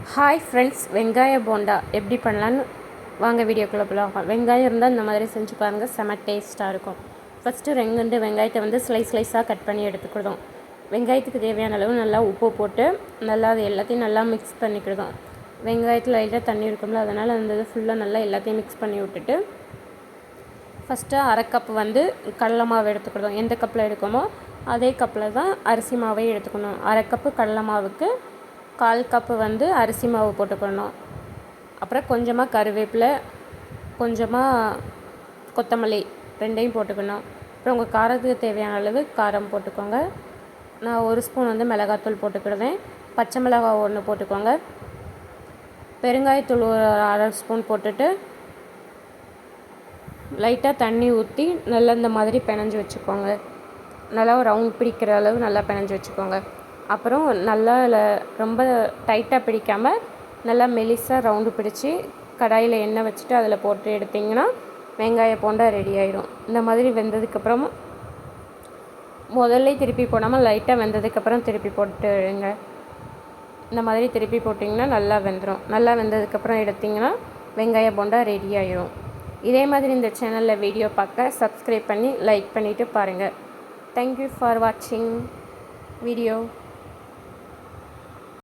Hi friends, வெங்காய போண்டா எப்படி பண்ணலான்னு வாங்க வீடியோக்குள்ளே போகலாம். வெங்காயம் இருந்தால் இந்த மாதிரி செஞ்சு பாருங்கள், செம டேஸ்ட்டாக இருக்கும். ஃபஸ்ட்டு வெங்காயத்தை வந்து ஸ்லைஸாக கட் பண்ணி எடுத்துக்கிடுதோம். வெங்காயத்துக்கு தேவையான அளவு நல்லா உப்பு போட்டு நல்லா அது எல்லாத்தையும் நல்லா மிக்ஸ் பண்ணிக்கிடுதோம். வெங்காயத்தில் லைட்டாக தண்ணி இருக்கும்ல, அதனால் அந்த இது ஃபுல்லாக நல்லா எல்லாத்தையும் மிக்ஸ் பண்ணி விட்டுட்டு ஃபஸ்ட்டு அரை கப்பு வந்து கடலை மாவு எடுத்துக்கிடுதோம். எந்த கப்பில் எடுக்கமோ அதே கப்பில் தான் அரிசி மாவே எடுத்துக்கணும். அரை கப்பு கடலை மாவுக்கு 1/4 கப்பு வந்து அரிசி மாவு போட்டுக்கணும். அப்புறம் கொஞ்சமாக கருவேப்பிலை, கொஞ்சமாக கொத்தமல்லி ரெண்டையும் போட்டுக்கணும். அப்புறம் உங்கள் காரத்துக்கு தேவையான அளவு காரம் போட்டுக்கோங்க. நான் 1 ஸ்பூன் வந்து மிளகாத்தூள் போட்டுக்கிடுவேன். பச்சை மிளகாய் 1 போட்டுக்கோங்க. பெருங்காயத்தூள் ஒரு 1/2 ஸ்பூன் போட்டுட்டு லைட்டாக தண்ணி ஊற்றி நல்லா இந்த மாதிரி பிணைஞ்சி வச்சுக்கோங்க. நல்லா ரவுண்ட் பிடிக்கிற அளவு நல்லா பிணைஞ்சி வச்சுக்கோங்க. அப்புறம் நல்லா ரொம்ப டைட்டாக பிடிக்காமல் நல்லா மெலிசாக ரவுண்டு பிடிச்சி கடாயில் எண்ணெய் வச்சுட்டு அதில் போட்டு எடுத்திங்கன்னா வெங்காய போண்டா ரெடி ஆகிடும். இந்த மாதிரி வெந்ததுக்கப்புறமா முதல்ல திருப்பி போடாமல் லைட்டாக வெந்ததுக்கப்புறம் திருப்பி போட்டுங்க. இந்த மாதிரி திருப்பி போட்டிங்கன்னா நல்லா வெந்துடும். நல்லா வெந்ததுக்கப்புறம் எடுத்திங்கன்னா வெங்காய போண்டா ரெடி ஆகிடும். இதே மாதிரி இந்த சேனலில் வீடியோ பார்க்க சப்ஸ்கிரைப் பண்ணி லைக் பண்ணிவிட்டு பாருங்கள். தேங்க்யூ ஃபார் வாட்சிங் வீடியோ.